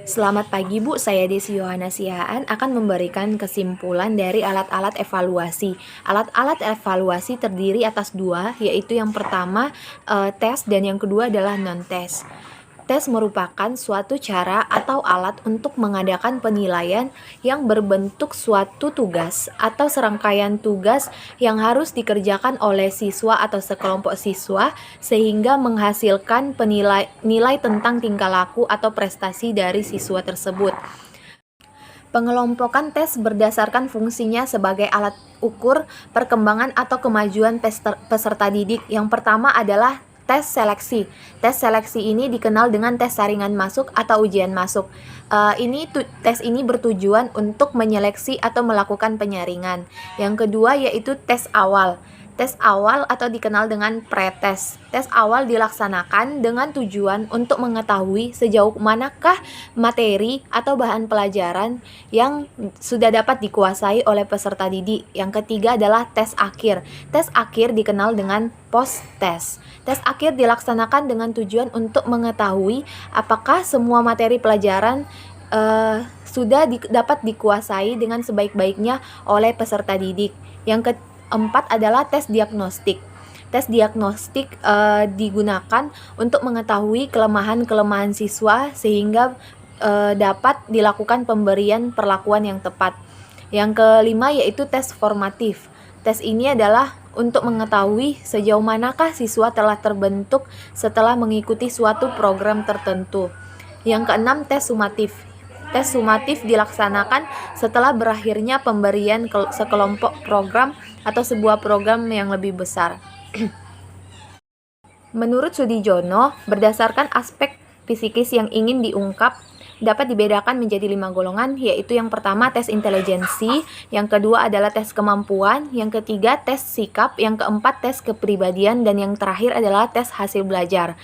Selamat pagi Bu, saya Desi Yohana Sihaan akan memberikan kesimpulan dari alat-alat evaluasi. Alat-alat evaluasi terdiri atas dua, yaitu yang pertama tes dan yang kedua adalah non-tes. Tes merupakan suatu cara atau alat untuk mengadakan penilaian yang berbentuk suatu tugas atau serangkaian tugas yang harus dikerjakan oleh siswa atau sekelompok siswa sehingga menghasilkan nilai tentang tingkah laku atau prestasi dari siswa tersebut. Pengelompokan tes berdasarkan fungsinya sebagai alat ukur perkembangan atau kemajuan peserta didik. Yang pertama adalah tes seleksi. Tes seleksi ini dikenal dengan tes saringan masuk atau ujian masuk. Tes ini bertujuan untuk menyeleksi atau melakukan penyaringan. Yang kedua yaitu tes awal. Tes awal atau dikenal dengan pretest. Tes awal dilaksanakan dengan tujuan untuk mengetahui sejauh manakah materi atau bahan pelajaran yang sudah dapat dikuasai oleh peserta didik. Yang ketiga adalah tes akhir. Tes akhir dikenal dengan post-test. Tes akhir dilaksanakan dengan tujuan untuk mengetahui apakah semua materi pelajaran sudah dapat dikuasai dengan sebaik-baiknya oleh peserta didik. Yang keempat adalah tes diagnostik. Tes diagnostik digunakan untuk mengetahui kelemahan-kelemahan siswa sehingga dapat dilakukan pemberian perlakuan yang tepat. Yang kelima yaitu tes formatif. Tes ini adalah untuk mengetahui sejauh manakah siswa telah terbentuk setelah mengikuti suatu program tertentu. Yang keenam, tes sumatif. Tes sumatif dilaksanakan setelah berakhirnya pemberian sekelompok program atau sebuah program yang lebih besar. Menurut Sudijono, berdasarkan aspek psikis yang ingin diungkap, dapat dibedakan menjadi 5 golongan, yaitu yang pertama tes intelijensi, yang kedua adalah tes kemampuan, yang ketiga tes sikap, yang keempat tes kepribadian, dan yang terakhir adalah tes hasil belajar.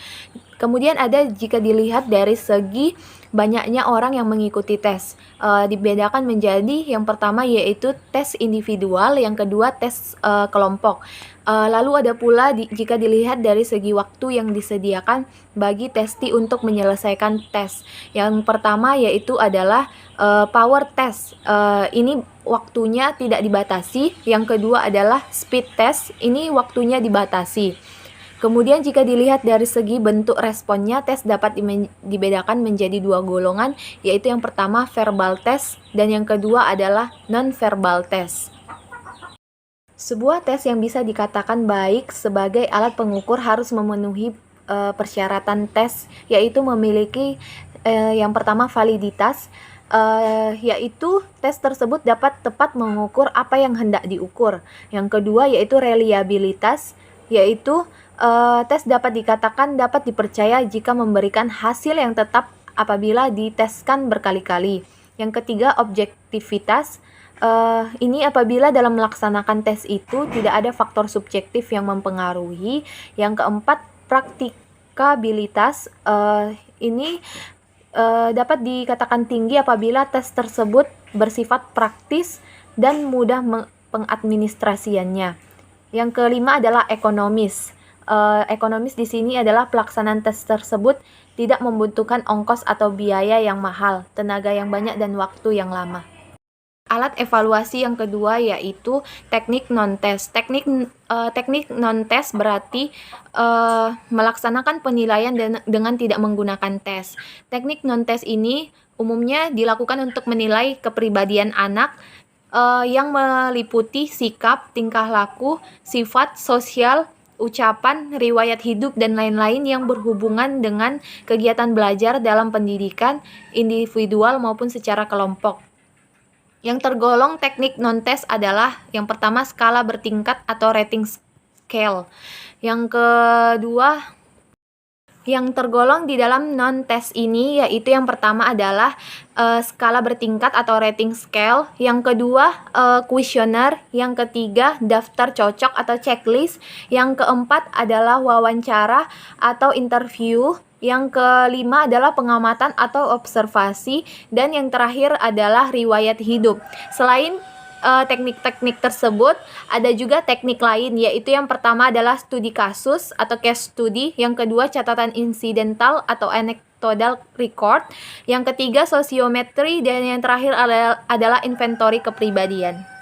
Kemudian ada jika dilihat dari segi banyaknya orang yang mengikuti tes, dibedakan menjadi yang pertama yaitu tes individual, yang kedua tes kelompok. Lalu ada pula jika dilihat dari segi waktu yang disediakan bagi testi untuk menyelesaikan tes. Yang pertama yaitu adalah power test. Ini waktunya tidak dibatasi. Yang kedua adalah speed test. Ini waktunya dibatasi. Kemudian jika dilihat dari segi bentuk responnya, tes dapat dibedakan menjadi 2 golongan, yaitu yang pertama verbal test dan yang kedua adalah non-verbal test. Sebuah tes yang bisa dikatakan baik sebagai alat pengukur harus memenuhi persyaratan tes, yaitu memiliki yang pertama validitas, yaitu tes tersebut dapat tepat mengukur apa yang hendak diukur. Yang kedua yaitu reliabilitas, yaitu tes dapat dikatakan dapat dipercaya jika memberikan hasil yang tetap apabila diteskan berkali-kali. Yang ketiga objektivitas, ini apabila dalam melaksanakan tes itu tidak ada faktor subjektif yang mempengaruhi. Yang keempat praktikabilitas, ini dapat dikatakan tinggi apabila tes tersebut bersifat praktis dan mudah pengadministrasiannya. Yang kelima adalah ekonomis. Ekonomis di sini adalah pelaksanaan tes tersebut tidak membutuhkan ongkos atau biaya yang mahal, tenaga yang banyak dan waktu yang lama. Alat evaluasi yang kedua yaitu teknik non-tes. Teknik non-tes berarti melaksanakan penilaian dengan tidak menggunakan tes. Teknik non-tes ini umumnya dilakukan untuk menilai kepribadian anak yang meliputi sikap, tingkah laku, sifat sosial, ucapan, riwayat hidup, dan lain-lain yang berhubungan dengan kegiatan belajar dalam pendidikan individual maupun secara kelompok. Yang tergolong teknik non-tes adalah yang pertama skala bertingkat atau rating scale. Yang kedua yang tergolong di dalam non-tes ini yaitu yang pertama adalah skala bertingkat atau rating scale, yang kedua kuesioner, yang ketiga daftar cocok atau checklist, yang keempat adalah wawancara atau interview, yang kelima adalah pengamatan atau observasi, dan yang terakhir adalah riwayat hidup. Selain teknik-teknik tersebut, ada juga teknik lain, yaitu yang pertama adalah studi kasus atau case study, yang kedua catatan insidental atau anecdotal record, yang ketiga sosiometri, dan yang terakhir adalah inventory kepribadian.